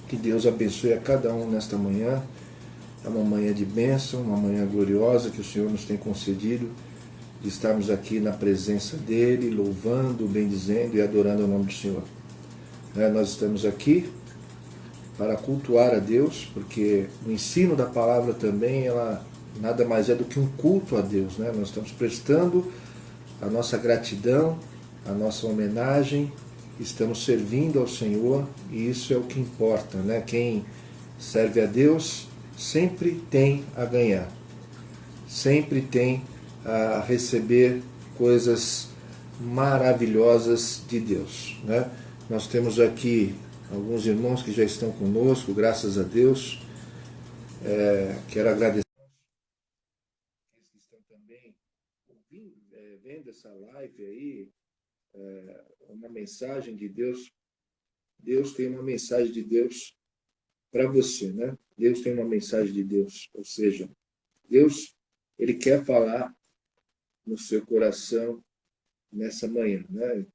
Que Deus abençoe a cada um nesta manhã. É uma manhã de bênção, uma manhã gloriosa que o Senhor nos tem concedido de estarmos aqui na presença dEle, louvando, bendizendo e adorando o nome do Senhor. Nós estamos aqui para cultuar a Deus, porque o ensino da palavra também, ela nada mais é do que um culto a Deus. Nós estamos prestando a nossa gratidão, a nossa homenagem, estamos servindo ao Senhor e isso é o que importa. Quem serve a Deus sempre tem a ganhar, sempre tem a receber coisas maravilhosas de Deus. Nós temos aqui alguns irmãos que já estão conosco, graças a Deus. Quero agradecer aqueles que estão também ouvindo, vendo essa live aí, uma mensagem de Deus. Deus tem uma mensagem de Deus para você, Deus tem uma mensagem de Deus, ou seja, Deus, Ele quer falar no seu coração nessa manhã,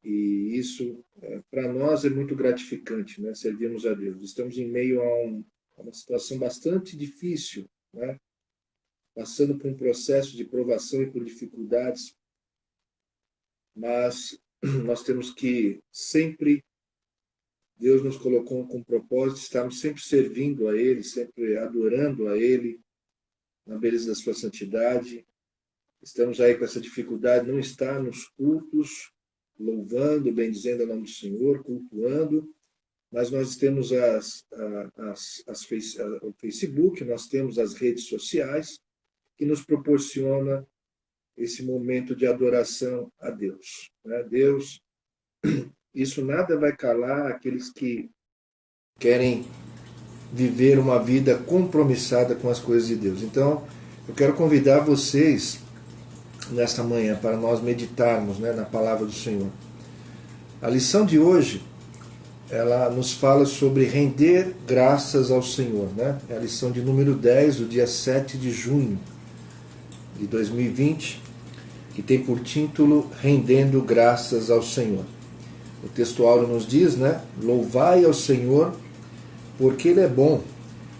E isso, para nós, é muito gratificante, Servirmos a Deus. Estamos em meio a uma situação bastante difícil, Passando por um processo de provação e por dificuldades, mas nós temos que sempre, Deus nos colocou com propósito, estamos sempre servindo a Ele, sempre adorando a Ele, na beleza da sua santidade. Estamos aí com essa dificuldade, não estar nos cultos, louvando, bendizendo o nome do Senhor, cultuando, mas nós temos o Facebook, nós temos as redes sociais, que nos proporciona esse momento de adoração a Deus. Deus, isso nada vai calar aqueles que querem viver uma vida compromissada com as coisas de Deus. Então, eu quero convidar vocês nesta manhã para nós meditarmos na palavra do Senhor. A lição de hoje, ela nos fala sobre render graças ao Senhor. É a lição de número 10, do dia 7 de junho de 2020, que tem por título Rendendo Graças ao Senhor. O texto áureo nos diz, louvai ao Senhor, porque Ele é bom,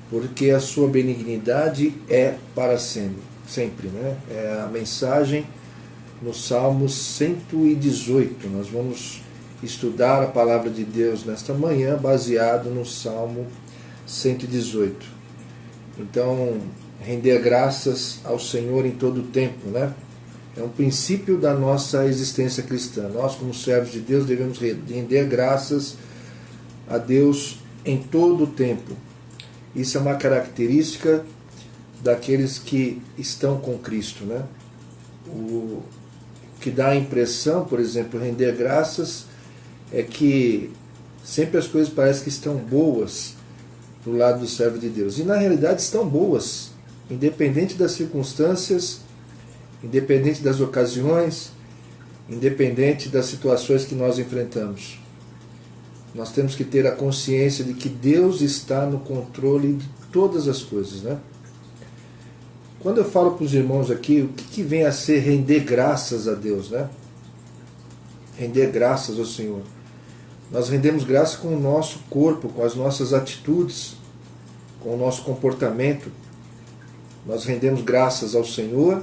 porque a sua benignidade é para sempre. É a mensagem no Salmo 118. Nós vamos estudar a palavra de Deus nesta manhã, baseado no Salmo 118. Então, render graças ao Senhor em todo o tempo, É um princípio da nossa existência cristã. Nós, como servos de Deus, devemos render graças a Deus em todo o tempo. Isso é uma característica daqueles que estão com Cristo, O que dá a impressão, por exemplo, render graças, é que sempre as coisas parecem que estão boas do lado do servo de Deus. E na realidade estão boas, independente das circunstâncias, independente das ocasiões, independente das situações que nós enfrentamos. Nós temos que ter a consciência de que Deus está no controle de todas as coisas, Quando eu falo para os irmãos aqui, o que vem a ser render graças a Deus, Render graças ao Senhor. Nós rendemos graças com o nosso corpo, com as nossas atitudes, com o nosso comportamento. Nós rendemos graças ao Senhor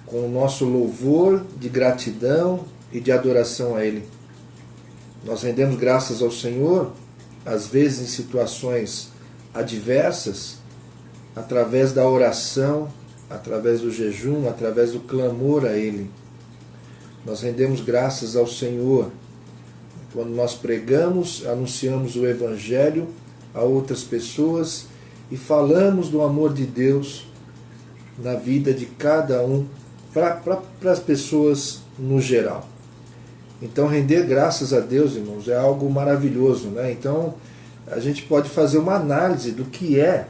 com o nosso louvor de gratidão e de adoração a Ele. Nós rendemos graças ao Senhor, às vezes em situações adversas, através da oração, através do jejum, através do clamor a Ele. Nós rendemos graças ao Senhor quando nós pregamos, anunciamos o Evangelho a outras pessoas e falamos do amor de Deus na vida de cada um, para as pessoas no geral. Então, render graças a Deus, irmãos, é algo maravilhoso. Então, a gente pode fazer uma análise do que é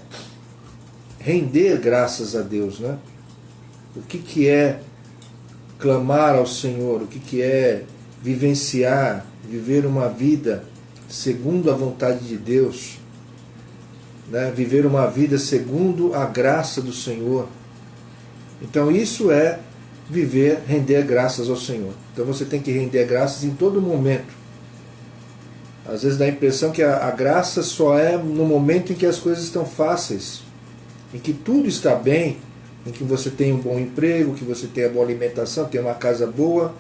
render graças a Deus. O que é clamar ao Senhor, o que é vivenciar, viver uma vida segundo a vontade de Deus, viver uma vida segundo a graça do Senhor. Então isso é viver, render graças ao Senhor. Então você tem que render graças em todo momento. Às vezes dá a impressão que a graça só é no momento em que as coisas estão fáceis, em que tudo está bem, em que você tem um bom emprego, que você tem a boa alimentação, tem uma casa boa.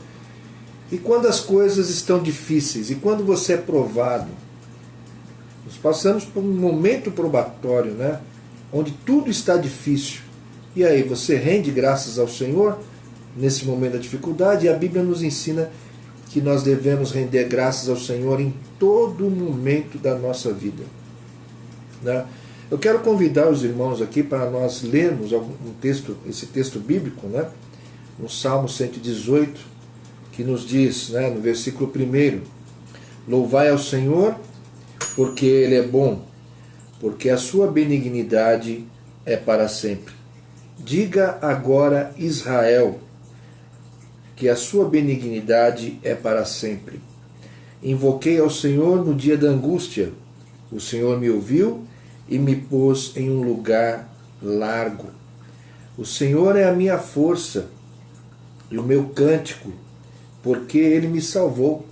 E quando as coisas estão difíceis, e quando você é provado, nós passamos por um momento probatório, né? Onde tudo está difícil. E aí, você rende graças ao Senhor nesse momento da dificuldade, e a Bíblia nos ensina que nós devemos render graças ao Senhor em todo momento da nossa vida, né? Eu quero convidar os irmãos aqui para nós lermos esse texto bíblico, né? No Salmo 118, que nos diz, né, no versículo 1: Louvai ao Senhor, porque Ele é bom, porque a sua benignidade é para sempre. Diga agora, Israel, que a sua benignidade é para sempre. Invoquei ao Senhor no dia da angústia. O Senhor me ouviu e me pôs em um lugar largo. O Senhor é a minha força e o meu cântico, porque Ele me salvou.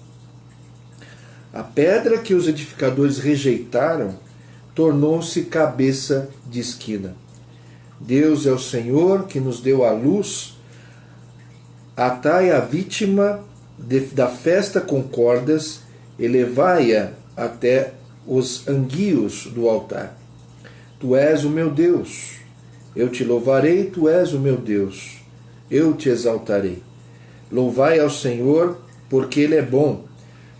A pedra que os edificadores rejeitaram tornou-se cabeça de esquina. Deus é o Senhor que nos deu a luz. Atai a vítima da festa com cordas e levai-a até os anguios do altar. Tu és o meu Deus. Eu te louvarei, tu és o meu Deus. Eu te exaltarei. Louvai ao Senhor, porque Ele é bom,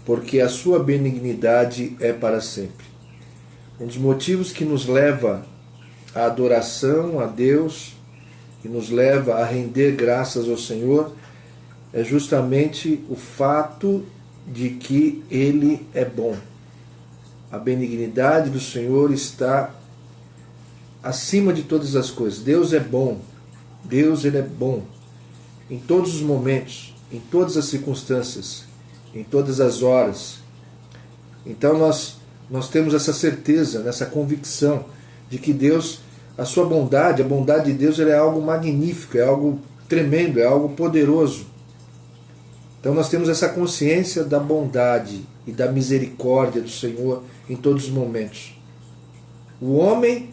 porque a sua benignidade é para sempre. Um dos motivos que nos leva à adoração a Deus, que nos leva a render graças ao Senhor, é justamente o fato de que Ele é bom. A benignidade do Senhor está acima de todas as coisas. Deus é bom. Deus, Ele é bom em todos os momentos, em todas as circunstâncias, em todas as horas. Então nós temos essa certeza, essa convicção de que Deus, a sua bondade, a bondade de Deus, é algo magnífico, é algo tremendo, é algo poderoso. Então nós temos essa consciência da bondade e da misericórdia do Senhor em todos os momentos. O homem,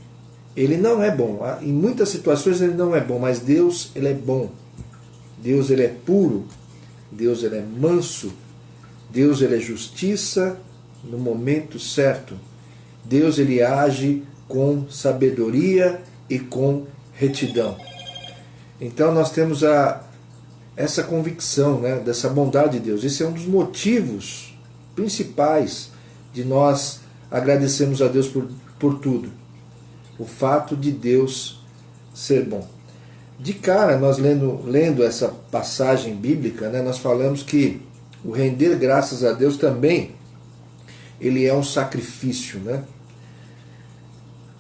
ele não é bom. Em muitas situações ele não é bom, mas Deus, Ele é bom. Deus, Ele é puro. Deus, Ele é manso. Deus, Ele é justiça no momento certo. Deus, Ele age com sabedoria e com retidão. Então nós temos essa convicção, né, dessa bondade de Deus. Esse é um dos motivos principais de nós agradecermos a Deus por tudo. O fato de Deus ser bom. De cara, nós lendo essa passagem bíblica, né, nós falamos que o render graças a Deus também, ele é um sacrifício, né?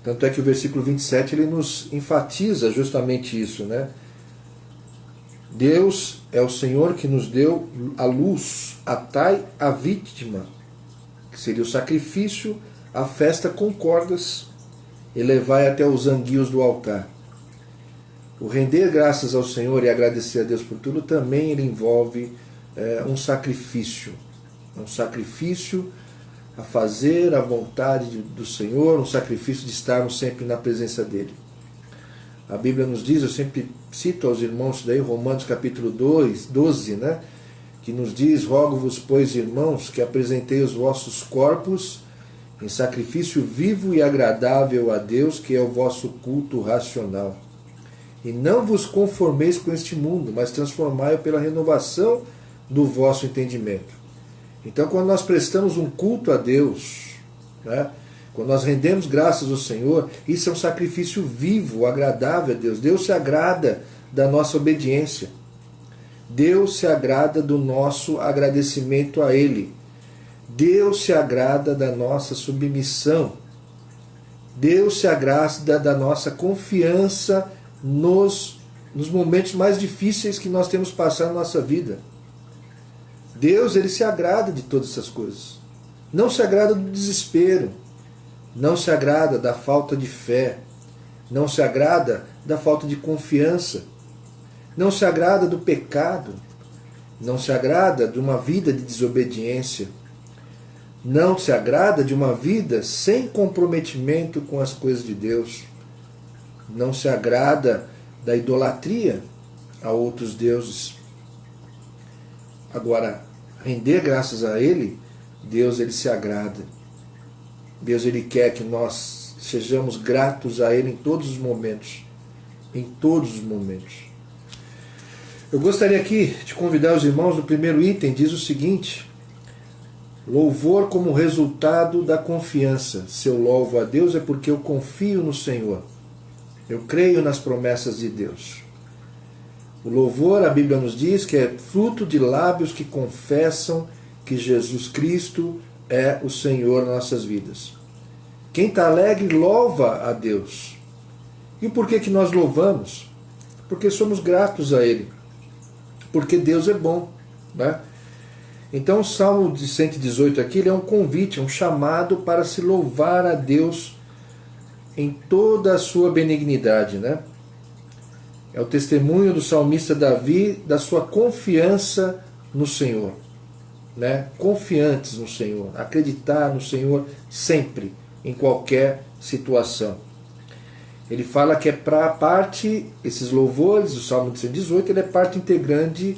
Tanto é que o versículo 27 ele nos enfatiza justamente isso, né? Deus é o Senhor que nos deu a luz, atai a vítima, que seria o sacrifício, a festa com cordas, e levai até os anguios do altar. O render graças ao Senhor e agradecer a Deus por tudo também ele envolve um sacrifício a fazer a vontade do Senhor, um sacrifício de estarmos sempre na presença dEle. A Bíblia nos diz, eu sempre cito aos irmãos daí, Romanos capítulo 12, né, que nos diz: rogo-vos, pois, irmãos, que apresentei os vossos corpos em sacrifício vivo e agradável a Deus, que é o vosso culto racional. E não vos conformeis com este mundo, mas transformai-o pela renovação do vosso entendimento. Então, quando nós prestamos um culto a Deus, né, quando nós rendemos graças ao Senhor, isso é um sacrifício vivo, agradável a Deus. Deus se agrada da nossa obediência. Deus se agrada do nosso agradecimento a Ele. Deus se agrada da nossa submissão. Deus se agrada da nossa confiança nos momentos mais difíceis que nós temos passado na nossa vida. Deus, Ele se agrada de todas essas coisas. Não se agrada do desespero. Não se agrada da falta de fé. Não se agrada da falta de confiança. Não se agrada do pecado. Não se agrada de uma vida de desobediência. não se agrada de uma vida sem comprometimento com as coisas de Deus. Não se agrada da idolatria a outros deuses. Agora, render graças a Ele, Deus ele se agrada. Deus ele quer que nós sejamos gratos a Ele em todos os momentos. Em todos os momentos. Eu gostaria aqui de convidar os irmãos, no primeiro item, diz o seguinte: louvor como resultado da confiança. Se eu louvo a Deus é porque eu confio no Senhor. Eu creio nas promessas de Deus. O louvor, a Bíblia nos diz que é fruto de lábios que confessam que Jesus Cristo é o Senhor nas nossas vidas. Quem está alegre louva a Deus. E por que nós louvamos? Porque somos gratos a Ele. Porque Deus é bom, né? Então o Salmo de 118 aqui ele é um convite, um chamado para se louvar a Deus em toda a sua benignidade, né? É o testemunho do salmista Davi da sua confiança no Senhor, né? Confiantes no Senhor, acreditar no Senhor sempre, em qualquer situação. Ele fala que é para parte, esses louvores, o Salmo de 118, ele é parte integrante,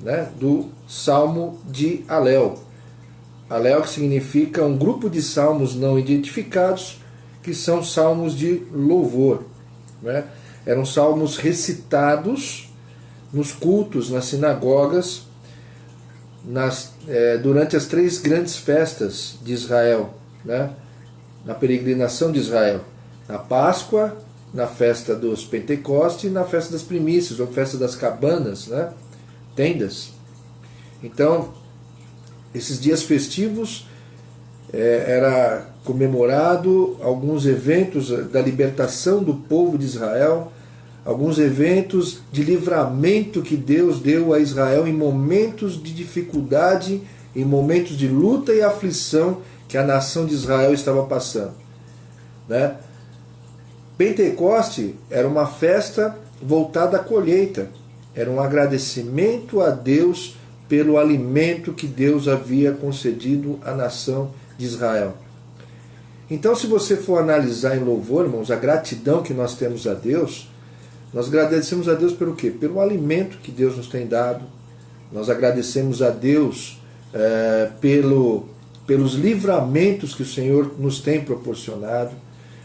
né, do Salmo de Alel. Alel que significa um grupo de salmos não identificados, que são salmos de louvor, né? Eram salmos recitados nos cultos, nas sinagogas, durante as 3 grandes festas de Israel, né? Na peregrinação de Israel. Na Páscoa, na festa dos Pentecostes e na festa das primícias, ou festa das cabanas, né? Tendas. Então, esses dias festivos era comemorado alguns eventos da libertação do povo de Israel, alguns eventos de livramento que Deus deu a Israel em momentos de dificuldade, em momentos de luta e aflição que a nação de Israel estava passando, né? Pentecoste era uma festa voltada à colheita, era um agradecimento a Deus pelo alimento que Deus havia concedido à nação de Israel. Então, se você for analisar em louvor, irmãos, a gratidão que nós temos a Deus, nós agradecemos a Deus pelo quê? Pelo alimento que Deus nos tem dado, nós agradecemos a Deus pelos livramentos que o Senhor nos tem proporcionado,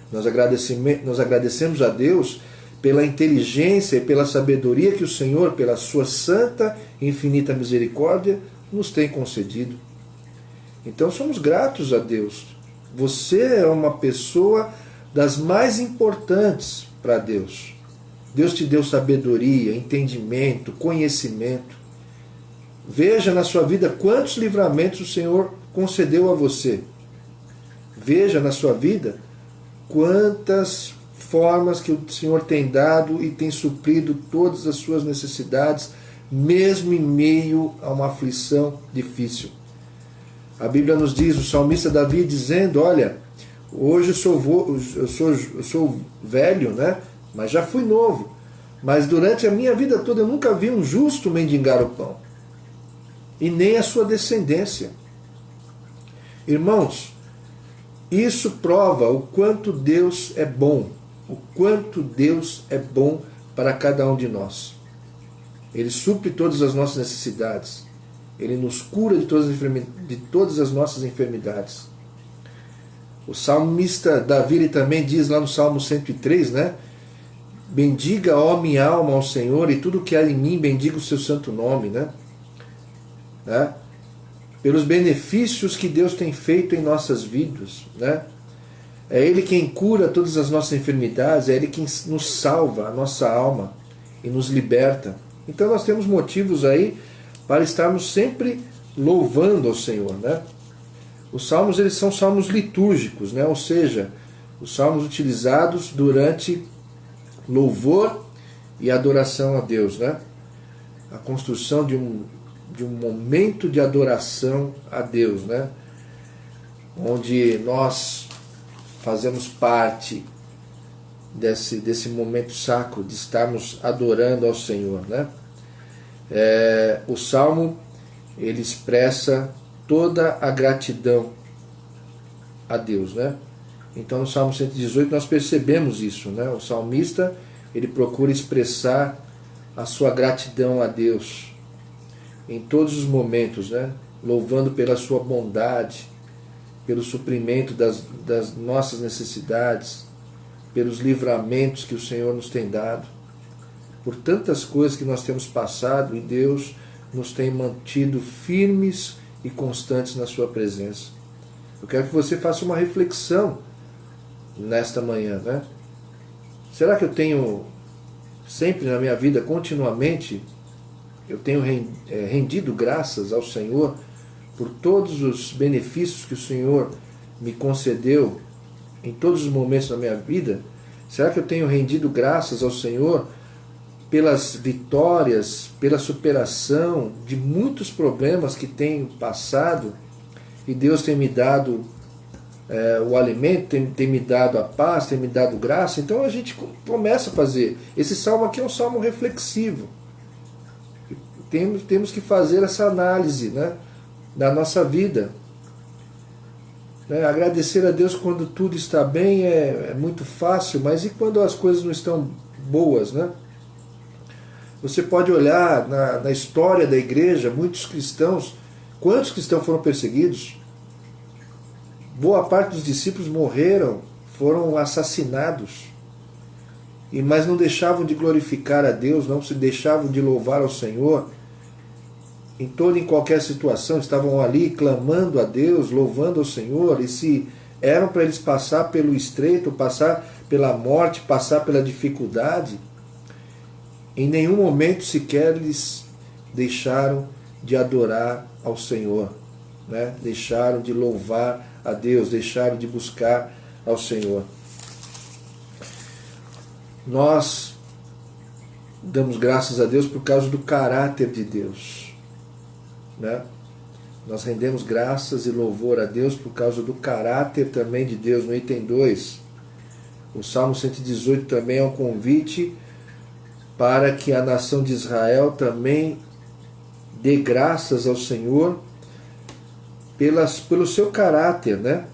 nós agradecemos a Deus pela inteligência e pela sabedoria que o Senhor, pela sua santa e infinita misericórdia, nos tem concedido. Então somos gratos a Deus. Você é uma pessoa das mais importantes para Deus. Deus te deu sabedoria, entendimento, conhecimento. Veja na sua vida quantos livramentos o Senhor concedeu a você. Veja na sua vida quantas formas que o Senhor tem dado e tem suprido todas as suas necessidades, mesmo em meio a uma aflição difícil. A Bíblia nos diz, o salmista Davi dizendo, olha, hoje eu sou velho, né? Mas já fui novo. Mas durante a minha vida toda eu nunca vi um justo mendigar o pão. E nem a sua descendência. Irmãos, isso prova o quanto Deus é bom. O quanto Deus é bom para cada um de nós. Ele supre todas as nossas necessidades. Ele nos cura de todas as nossas enfermidades. O salmista Davi ele também diz lá no Salmo 103, né? Bendiga, ó minha alma, ao Senhor, e tudo que há em mim, bendiga o seu santo nome, né? Pelos benefícios que Deus tem feito em nossas vidas, né? É Ele quem cura todas as nossas enfermidades, é Ele quem nos salva a nossa alma e nos liberta. Então nós temos motivos aí para estarmos sempre louvando ao Senhor, né? Os salmos eles são salmos litúrgicos, né? Ou seja, os salmos utilizados durante louvor e adoração a Deus, né? A construção de um momento de adoração a Deus, né? Onde nós fazemos parte desse momento sacro de estarmos adorando ao Senhor, né? O Salmo ele expressa toda a gratidão a Deus, né? Então no Salmo 118 nós percebemos isso, né? O salmista, ele procura expressar a sua gratidão a Deus em todos os momentos, né? Louvando pela sua bondade, pelo suprimento das nossas necessidades, pelos livramentos que o Senhor nos tem dado, por tantas coisas que nós temos passado e Deus nos tem mantido firmes e constantes na sua presença. Eu quero que você faça uma reflexão nesta manhã, né? Será que eu tenho sempre na minha vida, continuamente, eu tenho rendido graças ao Senhor por todos os benefícios que o Senhor me concedeu em todos os momentos da minha vida? Será que eu tenho rendido graças ao Senhor pelas vitórias, pela superação de muitos problemas que tenho passado e Deus tem me dado o alimento, tem me dado a paz, tem me dado graça? Então a gente começa a fazer. Esse salmo aqui é um salmo reflexivo. Temos que fazer essa análise, né, da nossa vida. Agradecer a Deus quando tudo está bem é muito fácil, mas e quando as coisas não estão boas, né? Você pode olhar na história da igreja, muitos cristãos, quantos cristãos foram perseguidos? Boa parte dos discípulos morreram, foram assassinados, mas não deixavam de glorificar a Deus, não se deixavam de louvar ao Senhor. Em toda e qualquer situação estavam ali clamando a Deus, louvando ao Senhor, e se eram para eles passar pelo estreito, passar pela morte, passar pela dificuldade, em nenhum momento sequer eles deixaram de adorar ao Senhor, né? Deixaram de louvar a Deus, deixaram de buscar ao Senhor. Nós damos graças a Deus por causa do caráter de Deus, né? Nós rendemos graças e louvor a Deus por causa do caráter também de Deus. No item 2, o Salmo 118 também é um convite para que a nação de Israel também dê graças ao Senhor pelo seu caráter, né?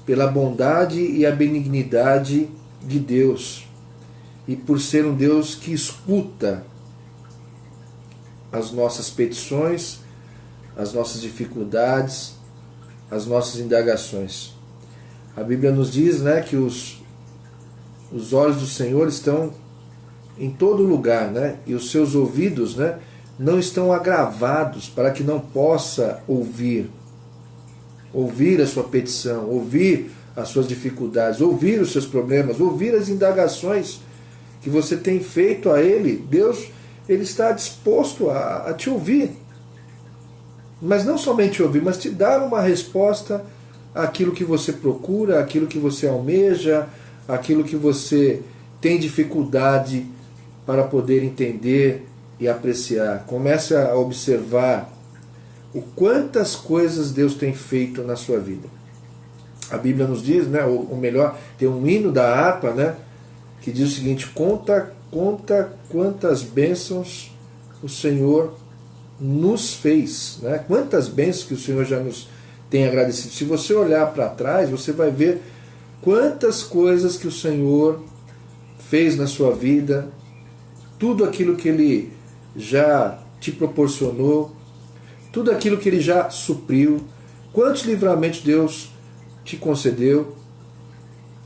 Pela bondade e a benignidade de Deus, e por ser um Deus que escuta as nossas petições, as nossas dificuldades, as nossas indagações. A Bíblia nos diz, né, que os olhos do Senhor estão em todo lugar, né, e os seus ouvidos, né, não estão agravados para que não possa ouvir a sua petição, ouvir as suas dificuldades, ouvir os seus problemas, ouvir as indagações que você tem feito a Ele. Deus, Ele está disposto a te ouvir. Mas não somente ouvir, mas te dar uma resposta àquilo que você procura, àquilo que você almeja, àquilo que você tem dificuldade para poder entender e apreciar. Comece a observar o quantas coisas Deus tem feito na sua vida. A Bíblia nos diz, né, ou melhor, tem um hino da harpa, né, que diz o seguinte: conta quantas bênçãos o Senhor nos fez, né? Quantas bênçãos que o Senhor já nos tem agradecido. Se você olhar para trás, você vai ver quantas coisas que o Senhor fez na sua vida, tudo aquilo que Ele já te proporcionou, tudo aquilo que Ele já supriu, quantos livramentos Deus te concedeu.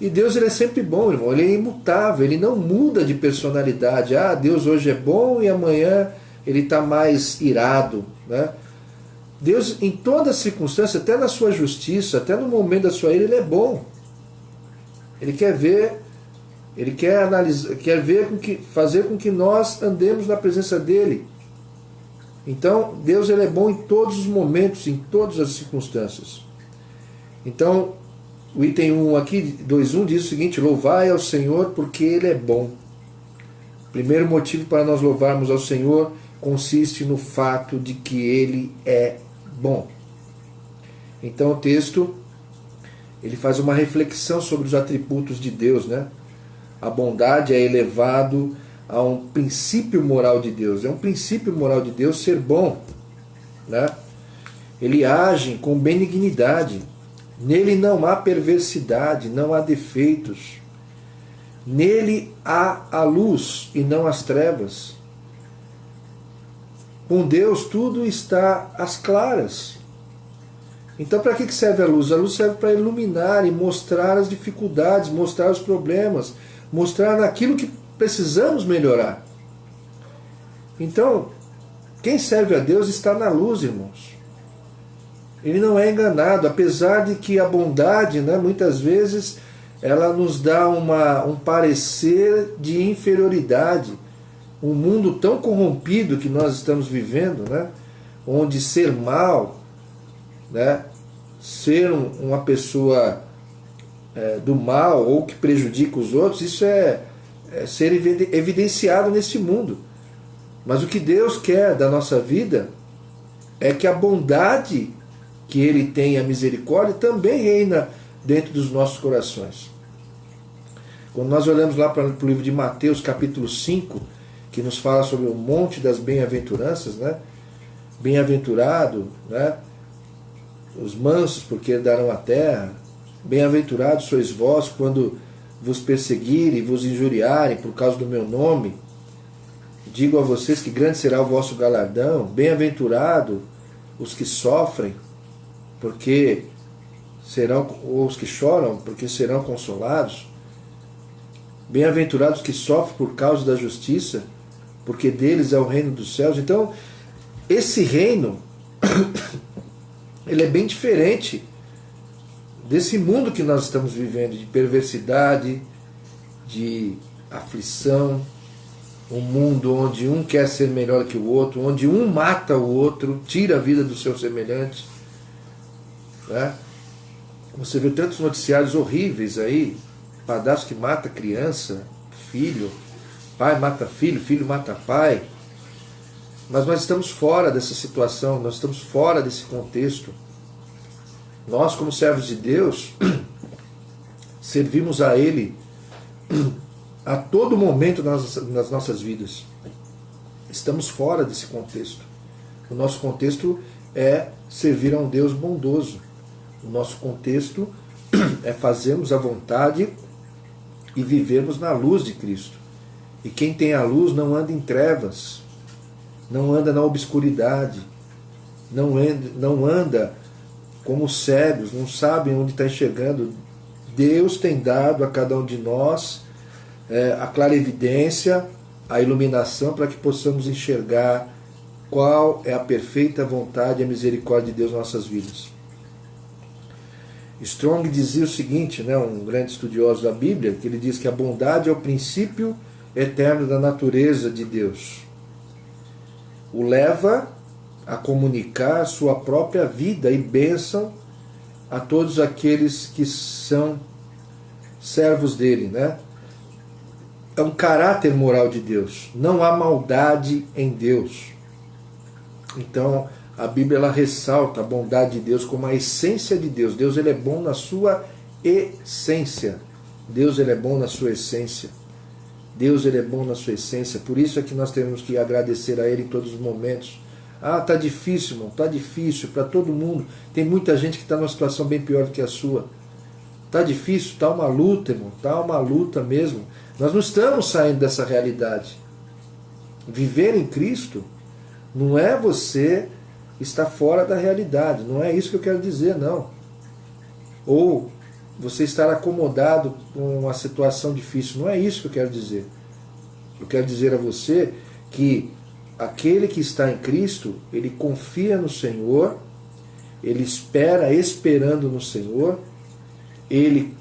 E Deus, Ele é sempre bom, irmão, Ele é imutável, Ele não muda de personalidade. Ah, Deus hoje é bom e amanhã Ele está mais irado, né? Deus, em toda circunstância, até na sua justiça, até no momento da sua ira, Ele é bom. Ele quer ver, Ele quer analisar, quer ver fazer com que nós andemos na presença dEle. Então, Deus, Ele é bom em todos os momentos, em todas as circunstâncias. Então, o item 1 aqui, 2.1, diz o seguinte: louvai ao Senhor porque Ele é bom. O primeiro motivo para nós louvarmos ao Senhor consiste no fato de que Ele é bom. Então o texto, ele faz uma reflexão sobre os atributos de Deus, né? A bondade é elevado a um princípio moral de Deus. É um princípio moral de Deus ser bom, né? ele age com benignidade. Nele não há perversidade, não há defeitos. Nele há a luz e não as trevas. Com Deus tudo está às claras. Então para que serve a luz? A luz serve para iluminar e mostrar as dificuldades, mostrar os problemas, mostrar aquilo que precisamos melhorar. Então, quem serve a Deus está na luz, irmãos. Ele não é enganado, apesar de que a bondade, né, muitas vezes, ela nos dá um parecer de inferioridade. Um mundo tão corrompido que nós estamos vivendo, né, onde ser mal, né, ser uma pessoa do mal ou que prejudica os outros, isso é ser evidenciado nesse mundo. Mas o que Deus quer da nossa vida é que a bondade que Ele tem, a misericórdia, também reina dentro dos nossos corações. Quando nós olhamos lá para o livro de Mateus, capítulo 5, que nos fala sobre o monte das bem-aventuranças, né? Bem-aventurado, né? Os mansos, porque herdarão a terra. Bem-aventurados sois vós quando vos perseguirem e vos injuriarem por causa do meu nome. Digo a vocês que grande será o vosso galardão. Bem-aventurado os que sofrem, porque serão, ou os que choram, porque serão consolados. Bem-aventurados que sofrem por causa da justiça, porque deles é o reino dos céus. Então, esse reino, ele é bem diferente desse mundo que nós estamos vivendo, de perversidade, de aflição, um mundo onde um quer ser melhor que o outro, onde um mata o outro, tira a vida do seu semelhante. Né? Você vê tantos noticiários horríveis aí, padrasto que mata criança, filho, pai mata filho, filho mata pai. Mas nós estamos fora dessa situação, nós estamos fora desse contexto. Nós, como servos de Deus, servimos a Ele a todo momento nas nossas vidas. Estamos fora desse contexto. O nosso contexto é servir a um Deus bondoso. O nosso contexto é fazermos a vontade e vivermos na luz de Cristo. E quem tem a luz não anda em trevas, não anda na obscuridade, não anda como cegos, não sabem onde está enxergando. Deus tem dado a cada um de nós a clarividência, a iluminação, para que possamos enxergar qual é a perfeita vontade e a misericórdia de Deus nas nossas vidas. Strong dizia o seguinte, né, um grande estudioso da Bíblia, que ele diz que a bondade é o princípio eterno da natureza de Deus. O leva a comunicar sua própria vida e bênção a todos aqueles que são servos dele, né? É um caráter moral de Deus. Não há maldade em Deus. Então, a Bíblia ela ressalta a bondade de Deus como a essência de Deus. Deus ele é bom na sua essência. Deus ele é bom na sua essência. Deus ele é bom na sua essência. Por isso é que nós temos que agradecer a Ele em todos os momentos. Ah, tá difícil, irmão. Tá difícil para todo mundo. Tem muita gente que está numa situação bem pior do que a sua. Tá difícil, tá uma luta, irmão. Tá uma luta mesmo. Nós não estamos saindo dessa realidade. Viver em Cristo não é você estar fora da realidade. Não é isso que eu quero dizer, não. Ou você estar acomodado com uma situação difícil. Não é isso que eu quero dizer. Eu quero dizer a você que aquele que está em Cristo, ele confia no Senhor, ele espera esperando no Senhor, ele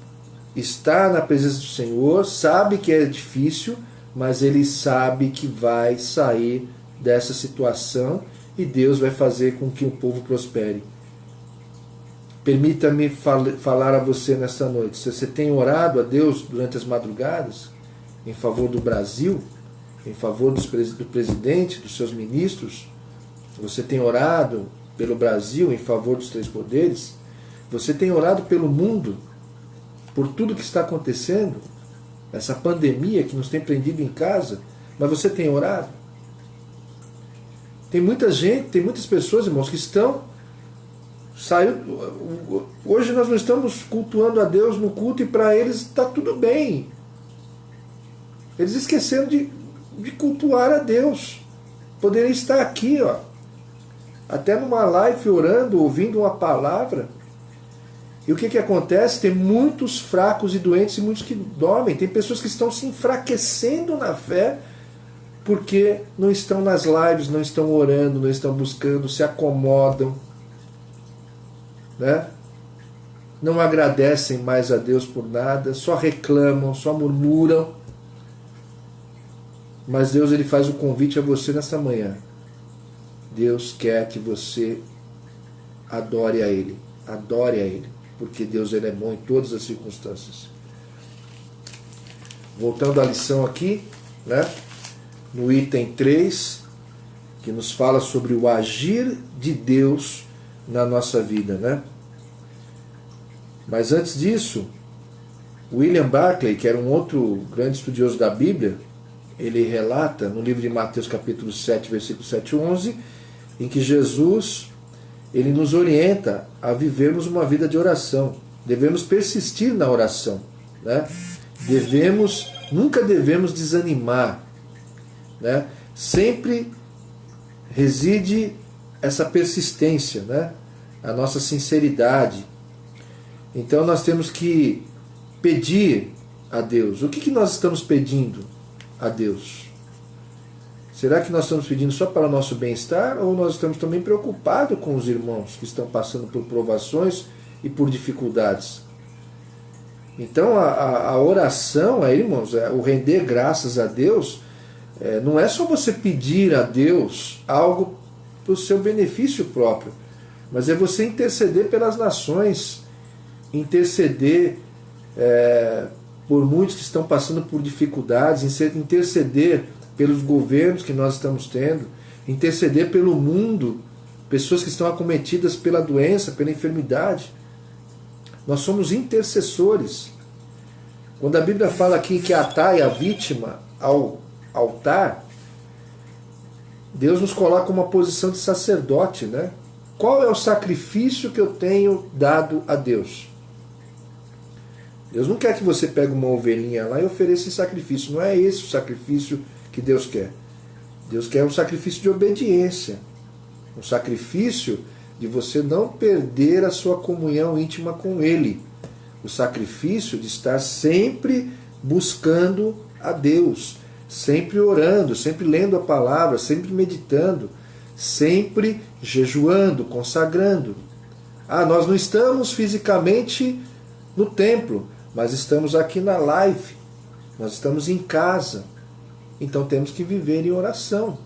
está na presença do Senhor, sabe que é difícil, mas ele sabe que vai sair dessa situação e Deus vai fazer com que o povo prospere. Permita-me falar a você nesta noite. Se você tem orado a Deus durante as madrugadas, em favor do Brasil, em favor do presidente, dos seus ministros, você tem orado pelo Brasil, em favor dos três poderes, você tem orado pelo mundo, por tudo que está acontecendo, essa pandemia que nos tem prendido em casa, mas você tem orado? Tem muita gente, tem muitas pessoas, irmãos, que estão Hoje nós não estamos cultuando a Deus no culto e para eles está tudo bem. Eles esqueceram de cultuar a Deus. Poderia estar aqui, ó, até numa live orando, ouvindo uma palavra. E o que acontece? Tem muitos fracos e doentes e muitos que dormem. Tem pessoas que estão se enfraquecendo na fé porque não estão nas lives, não estão orando, não estão buscando, se acomodam, né? Não agradecem mais a Deus por nada, só reclamam, só murmuram. Mas Deus, ele faz o convite a você nesta manhã. Deus quer que você adore a Ele, porque Deus, ele é bom em todas as circunstâncias. Voltando à lição aqui, né? No item 3, que nos fala sobre o agir de Deus na nossa vida, né? Mas antes disso, William Barclay, que era um outro grande estudioso da Bíblia, ele relata no livro de Mateus capítulo 7, versículo 7 e 11, em que Jesus, ele nos orienta a vivermos uma vida de oração. Devemos persistir na oração, né? Nunca devemos desanimar, né? Sempre reside essa persistência, né? A nossa sinceridade. Então nós temos que pedir a Deus. O que nós estamos pedindo a Deus? Será que nós estamos pedindo só para o nosso bem-estar, ou nós estamos também preocupados com os irmãos que estão passando por provações e por dificuldades? Então a oração, irmãos, o render graças a Deus, não é só você pedir a Deus algo para o seu benefício próprio, mas é você interceder pelas nações, interceder por muitos que estão passando por dificuldades, interceder pelos governos que nós estamos tendo, interceder pelo mundo, pessoas que estão acometidas pela doença, pela enfermidade. Nós somos intercessores. Quando a Bíblia fala aqui que atai a vítima ao altar, Deus nos coloca uma posição de sacerdote, né? Qual é o sacrifício que eu tenho dado a Deus? Deus não quer que você pegue uma ovelhinha lá e ofereça esse sacrifício. Não é esse o sacrifício que Deus quer. Deus quer um sacrifício de obediência. Um sacrifício de você não perder a sua comunhão íntima com Ele. O sacrifício de estar sempre buscando a Deus. Sempre orando, sempre lendo a palavra, sempre meditando, sempre jejuando, consagrando. Nós não estamos fisicamente no templo, mas estamos aqui na live, nós estamos em casa, então temos que viver em oração.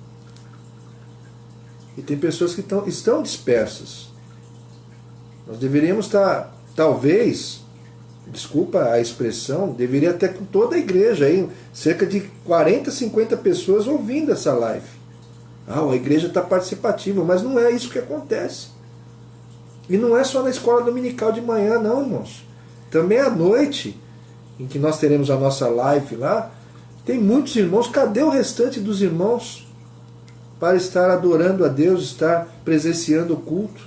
E tem pessoas que estão dispersas. Nós deveríamos estar, talvez, desculpa a expressão, deveria ter com toda a igreja aí, cerca de 40, 50 pessoas ouvindo essa live. A igreja está participativa, mas não é isso que acontece. E não é só na escola dominical de manhã, não, irmãos. Também à noite, em que nós teremos a nossa live lá, tem muitos irmãos. Cadê o restante dos irmãos para estar adorando a Deus, estar presenciando o culto,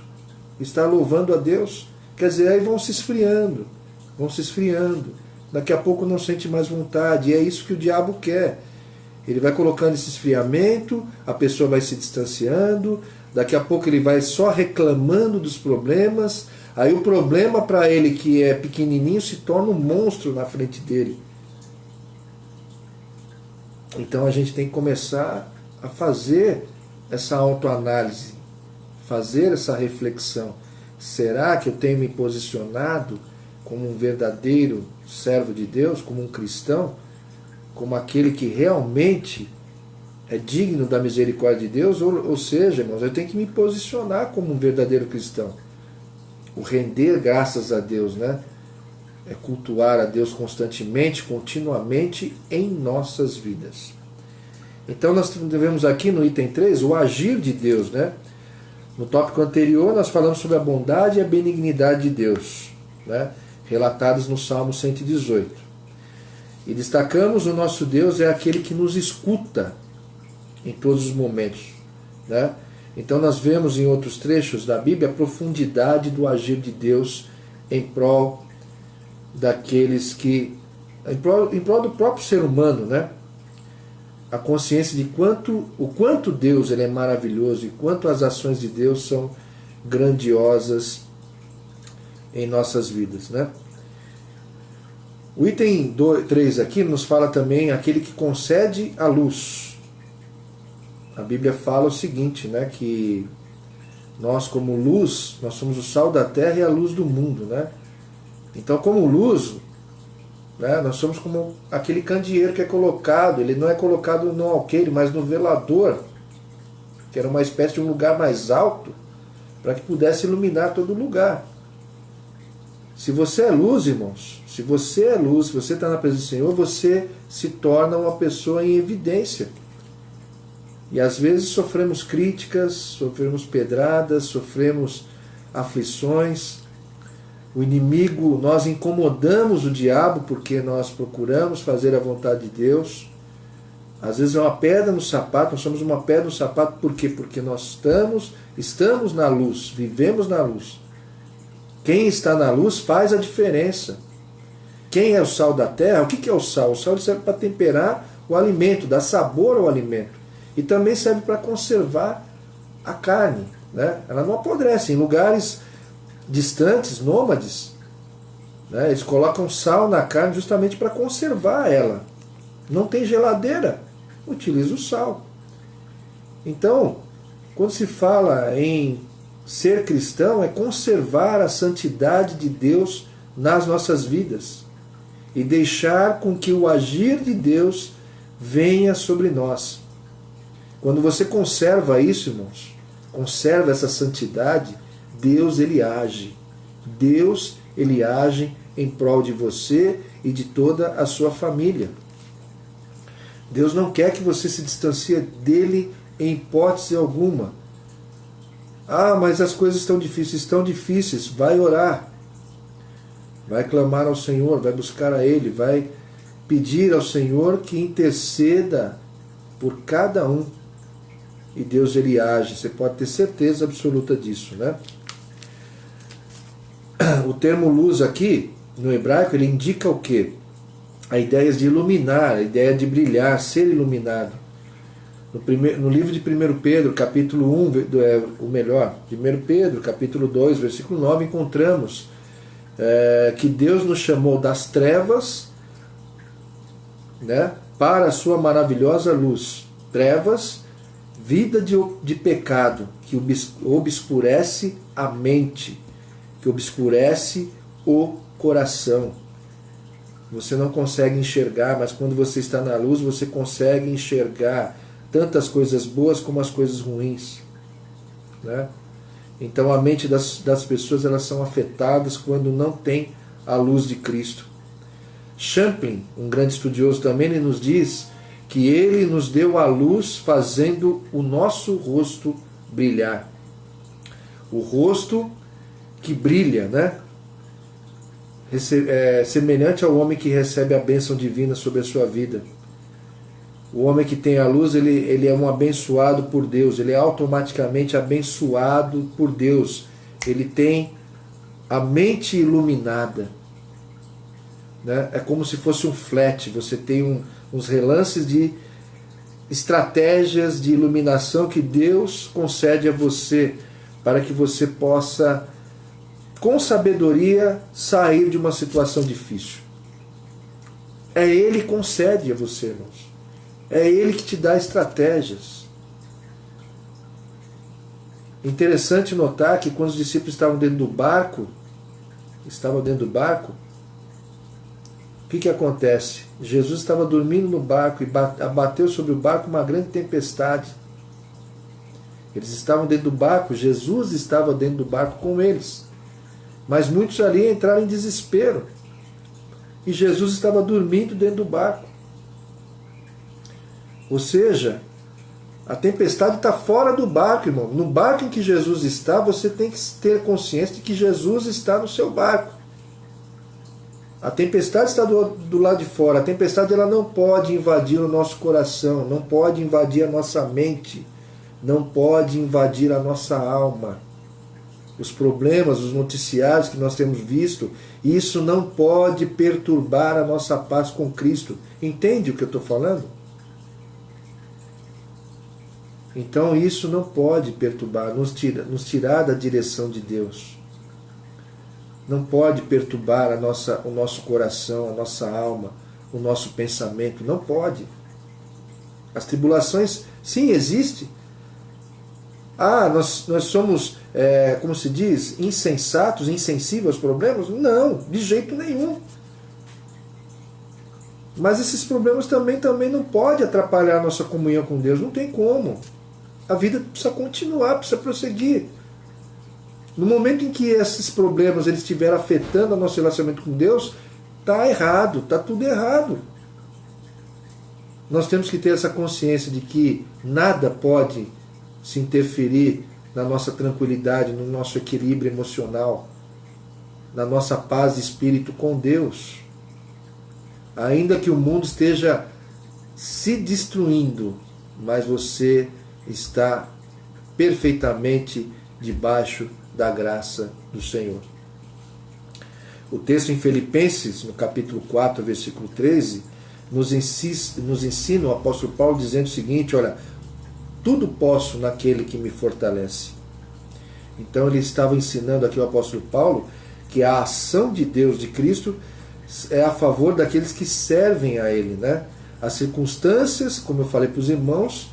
estar louvando a Deus? Quer dizer, aí vão se esfriando. Daqui a pouco não sente mais vontade. E é isso que o diabo quer. Ele vai colocando esse esfriamento, a pessoa vai se distanciando, daqui a pouco ele vai só reclamando dos problemas. Aí o problema para ele, que é pequenininho, se torna um monstro na frente dele. Então a gente tem que começar a fazer essa autoanálise, fazer essa reflexão. Será que eu tenho me posicionado como um verdadeiro servo de Deus, como um cristão, como aquele que realmente é digno da misericórdia de Deus? Ou seja, irmãos, eu tenho que me posicionar como um verdadeiro cristão. O render graças a Deus, né? É cultuar a Deus constantemente, continuamente em nossas vidas. Então nós devemos aqui no item 3 o agir de Deus, né? No tópico anterior nós falamos sobre a bondade e a benignidade de Deus, né? Relatados no Salmo 118. E destacamos o nosso Deus é aquele que nos escuta em todos os momentos, né? Então nós vemos em outros trechos da Bíblia a profundidade do agir de Deus em prol daqueles que... em prol do próprio ser humano, né? A consciência de o quanto Deus ele é maravilhoso e quanto as ações de Deus são grandiosas em nossas vidas, né? O item 3 aqui nos fala também aquele que concede a luz. A Bíblia fala o seguinte, né, que nós como luz, nós somos o sal da terra e a luz do mundo, né? Então como luz, né, nós somos como aquele candeeiro que é colocado, ele não é colocado no alqueire, mas no velador, que era uma espécie de um lugar mais alto, para que pudesse iluminar todo lugar. Se você é luz, irmãos, se você é luz, se você está na presença do Senhor, você se torna uma pessoa em evidência. E às vezes sofremos críticas, sofremos pedradas, sofremos aflições. O inimigo, nós incomodamos o diabo porque nós procuramos fazer a vontade de Deus. Às vezes é uma pedra no sapato, nós somos uma pedra no sapato, por quê? Porque nós estamos na luz, vivemos na luz. Quem está na luz faz a diferença. Quem é o sal da terra? O que é o sal? O sal serve para temperar o alimento, dar sabor ao alimento. E também serve para conservar a carne, né? Ela não apodrece. Em lugares distantes, nômades, né? Eles colocam sal na carne justamente para conservar ela. Não tem geladeira, utiliza o sal. Então, quando se fala em ser cristão, é conservar a santidade de Deus nas nossas vidas e deixar com que o agir de Deus venha sobre nós. Quando você conserva isso, irmãos, conserva essa santidade, Deus ele age. Deus ele age em prol de você e de toda a sua família. Deus não quer que você se distancie dele em hipótese alguma. Ah, mas as coisas estão difíceis. Vai orar. Vai clamar ao Senhor, vai buscar a Ele, vai pedir ao Senhor que interceda por cada um. E Deus ele age, você pode ter certeza absoluta disso, né? O termo luz aqui, no hebraico, ele indica o quê? A ideia de iluminar, a ideia de brilhar, ser iluminado. No livro de 1 Pedro, capítulo 1, 1 Pedro, capítulo 2, versículo 9, encontramos que Deus nos chamou das trevas, né, para a sua maravilhosa luz. Trevas, vida de pecado, que obscurece a mente, que obscurece o coração. Você não consegue enxergar, mas quando você está na luz, você consegue enxergar tanto as coisas boas como as coisas ruins, né? Então a mente das pessoas elas são afetadas quando não tem a luz de Cristo. Champlin, um grande estudioso também, ele nos diz que ele nos deu a luz fazendo o nosso rosto brilhar. O rosto que brilha, né? Semelhante ao homem que recebe a bênção divina sobre a sua vida. O homem que tem a luz, ele é um abençoado por Deus, ele é automaticamente abençoado por Deus. Ele tem a mente iluminada, né? É como se fosse um flash, você tem uns relances de estratégias de iluminação que Deus concede a você, para que você possa, com sabedoria, sair de uma situação difícil. É Ele que concede a você, irmãos. É Ele que te dá estratégias. Interessante notar que quando os discípulos estavam dentro do barco, o que acontece? Jesus estava dormindo no barco e abateu sobre o barco uma grande tempestade. Eles estavam dentro do barco, Jesus estava dentro do barco com eles. Mas muitos ali entraram em desespero. E Jesus estava dormindo dentro do barco. Ou seja, a tempestade está fora do barco, irmão. No barco em que Jesus está, você tem que ter consciência de que Jesus está no seu barco. A tempestade está do lado de fora. A tempestade ela não pode invadir o nosso coração, não pode invadir a nossa mente, não pode invadir a nossa alma. Os problemas, os noticiários que nós temos visto, isso não pode perturbar a nossa paz com Cristo. Entende o que eu estou falando? Então isso não pode perturbar, nos tirar da direção de Deus. Não pode perturbar o nosso coração, a nossa alma, o nosso pensamento. Não pode. As tribulações, sim, existem. Nós somos, como se diz, insensatos, insensíveis aos problemas? Não, de jeito nenhum. Mas esses problemas também não podem atrapalhar a nossa comunhão com Deus. Não tem como. A vida precisa continuar, precisa prosseguir. No momento em que esses problemas eles estiverem afetando o nosso relacionamento com Deus, está errado, está tudo errado. Nós temos que ter essa consciência de que nada pode se interferir na nossa tranquilidade, no nosso equilíbrio emocional, na nossa paz de espírito com Deus. Ainda que o mundo esteja se destruindo, mas você está perfeitamente debaixo da graça do Senhor. O texto em Filipenses, no capítulo 4, versículo 13, nos ensina o apóstolo Paulo dizendo o seguinte, olha, tudo posso naquele que me fortalece. Então ele estava ensinando aqui o apóstolo Paulo que a ação de Deus, de Cristo, é a favor daqueles que servem a Ele, né? As circunstâncias, como eu falei para os irmãos,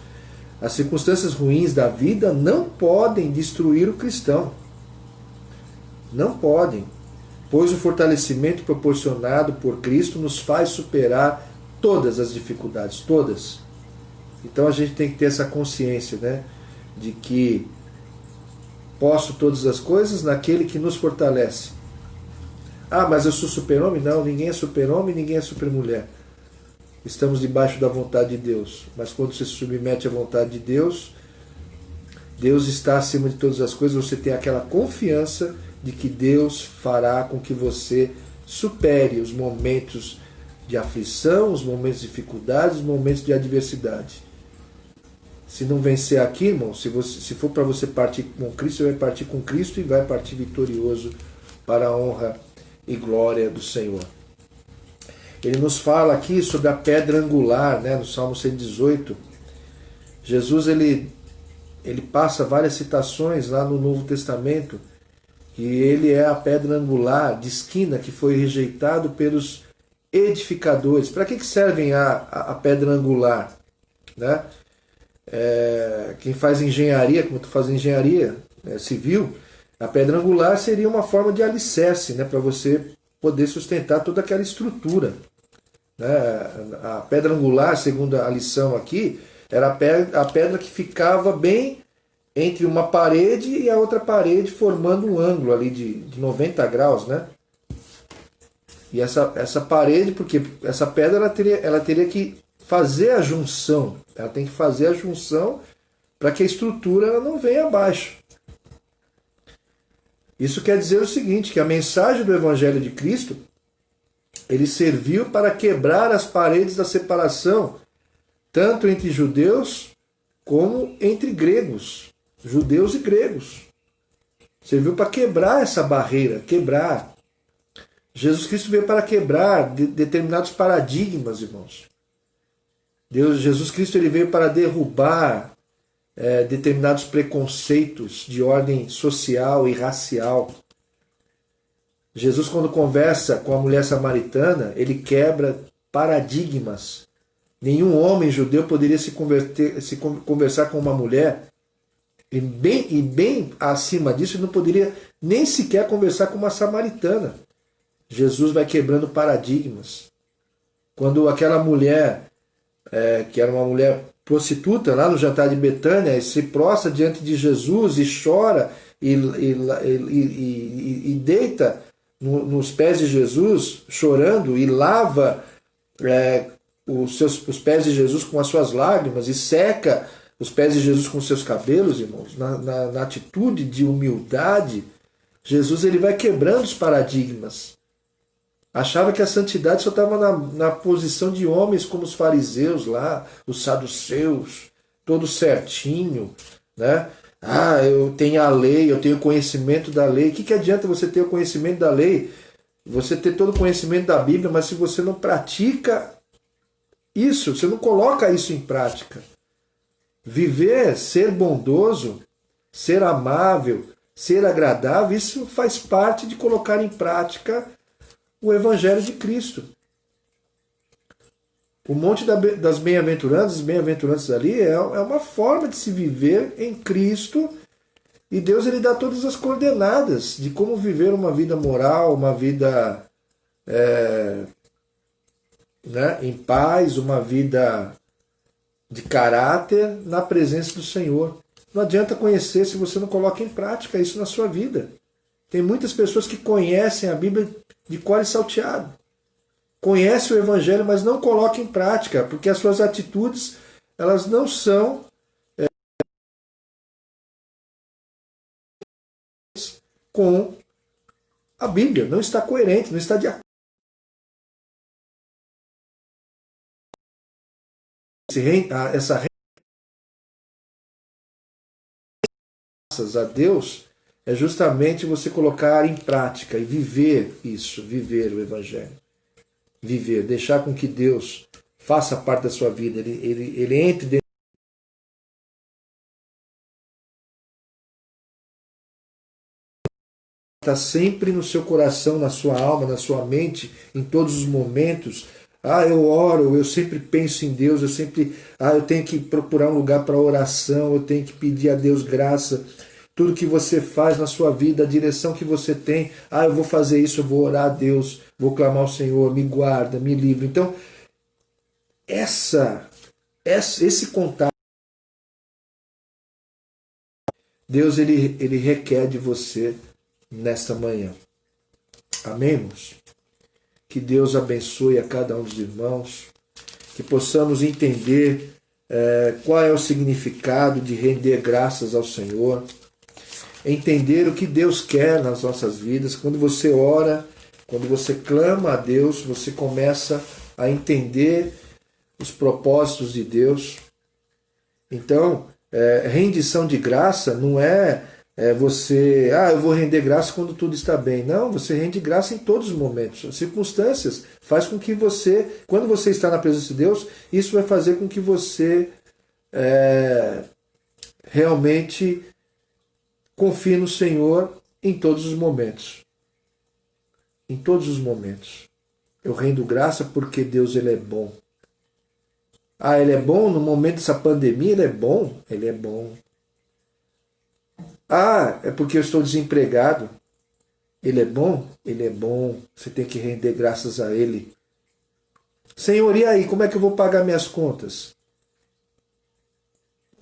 as circunstâncias ruins da vida não podem destruir o cristão. Não podem, pois o fortalecimento proporcionado por Cristo nos faz superar todas as dificuldades, todas. Então a gente tem que ter essa consciência, né, de que posso todas as coisas naquele que nos fortalece. Mas eu sou super-homem? Não, ninguém é super-homem, ninguém é super-mulher. Estamos debaixo da vontade de Deus. Mas quando você se submete à vontade de Deus, Deus está acima de todas as coisas, você tem aquela confiança de que Deus fará com que você supere os momentos de aflição, os momentos de dificuldade, os momentos de adversidade. Se não vencer aqui, irmão, se for para você partir com Cristo, você vai partir com Cristo e vai partir vitorioso para a honra e glória do Senhor. Ele nos fala aqui sobre a pedra angular, né, no Salmo 118. Jesus ele passa várias citações lá no Novo Testamento, e ele é a pedra angular de esquina que foi rejeitado pelos edificadores. Para que servem a pedra angular? Né? Quem faz engenharia, como tu faz engenharia civil, a pedra angular seria uma forma de alicerce, né, para você poder sustentar toda aquela estrutura. A pedra angular, segundo a lição aqui, era a pedra que ficava bem entre uma parede e a outra parede, formando um ângulo ali de 90 graus, né? E essa parede, porque essa pedra ela teria que fazer a junção, ela tem que fazer a junção para que a estrutura ela não venha abaixo. Isso quer dizer o seguinte, que a mensagem do Evangelho de Cristo, ele serviu para quebrar as paredes da separação, tanto entre judeus como entre gregos, judeus e gregos. Serviu para quebrar essa barreira, quebrar. Jesus Cristo veio para quebrar determinados paradigmas, irmãos. Jesus Cristo ele veio para derrubar determinados preconceitos de ordem social e racial. Jesus, quando conversa com a mulher samaritana, ele quebra paradigmas. Nenhum homem judeu poderia se conversar com uma mulher, e bem acima disso, ele não poderia nem sequer conversar com uma samaritana. Jesus vai quebrando paradigmas. Quando aquela mulher, que era uma mulher prostituta, lá no jantar de Betânia, se prostra diante de Jesus e chora e deita nos pés de Jesus, chorando, e lava os pés de Jesus com as suas lágrimas e seca os pés de Jesus com os seus cabelos, irmãos, na atitude de humildade, Jesus ele vai quebrando os paradigmas. Achava que a santidade só estava na posição de homens como os fariseus lá, os saduceus, todo certinho, né? Ah, eu tenho a lei, eu tenho conhecimento da lei. O que adianta você ter o conhecimento da lei? Você ter todo o conhecimento da Bíblia, mas se você não pratica isso, você não coloca isso em prática. Viver, ser bondoso, ser amável, ser agradável, isso faz parte de colocar em prática o Evangelho de Cristo. O Monte das Bem-aventuranças, os bem-aventuranças ali, é uma forma de se viver em Cristo, e Deus ele dá todas as coordenadas de como viver uma vida moral, uma vida né, em paz, uma vida de caráter na presença do Senhor. Não adianta conhecer se você não coloca em prática isso na sua vida. Tem muitas pessoas que conhecem a Bíblia de cor e salteado. Conhecem o Evangelho, mas não colocam em prática, porque as suas atitudes elas não são com a Bíblia, não está coerente, não está de acordo. Essa graças a Deus é justamente você colocar em prática e viver isso, viver o Evangelho. Viver, deixar com que Deus faça parte da sua vida, ele entre dentro. Está sempre no seu coração, na sua alma, na sua mente, em todos os momentos. Ah, eu oro, eu sempre penso em Deus, eu tenho que procurar um lugar para oração, eu tenho que pedir a Deus graça. Tudo que você faz na sua vida, a direção que você tem, eu vou fazer isso, eu vou orar a Deus, vou clamar ao Senhor, me guarda, me livra. Então, esse contato, Deus ele requer de você nesta manhã. Amém, irmãos? Que Deus abençoe a cada um dos irmãos, que possamos entender qual é o significado de render graças ao Senhor, entender o que Deus quer nas nossas vidas. Quando você ora, quando você clama a Deus, você começa a entender os propósitos de Deus. Então, rendição de graça não é você, eu vou render graça quando tudo está bem. Não, você rende graça em todos os momentos. As circunstâncias faz com que você, quando você está na presença de Deus, isso vai fazer com que você realmente confie no Senhor em todos os momentos. Em todos os momentos. Eu rendo graça porque Deus ele é bom. Ele é bom no momento dessa pandemia, ele é bom? Ele é bom. É porque eu estou desempregado. Ele é bom? Ele é bom. Você tem que render graças a Ele. Senhor, e aí? Como é que eu vou pagar minhas contas?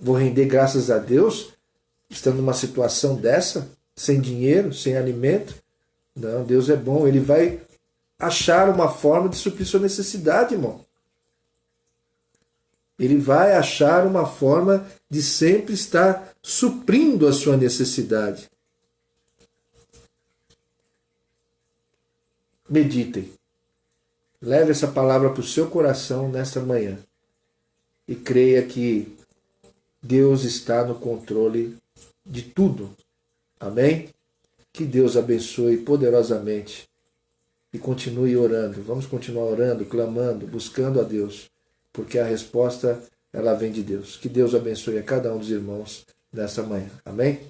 Vou render graças a Deus, estando numa situação dessa, sem dinheiro, sem alimento? Não, Deus é bom. Ele vai achar uma forma de suprir sua necessidade, irmão. Ele vai achar uma forma de sempre estar suprindo a sua necessidade. Meditem. Leve essa palavra para o seu coração nesta manhã. E creia que Deus está no controle de tudo. Amém? Que Deus abençoe poderosamente. E continue orando. Vamos continuar orando, clamando, buscando a Deus. Porque a resposta, ela vem de Deus. Que Deus abençoe a cada um dos irmãos nessa manhã. Amém?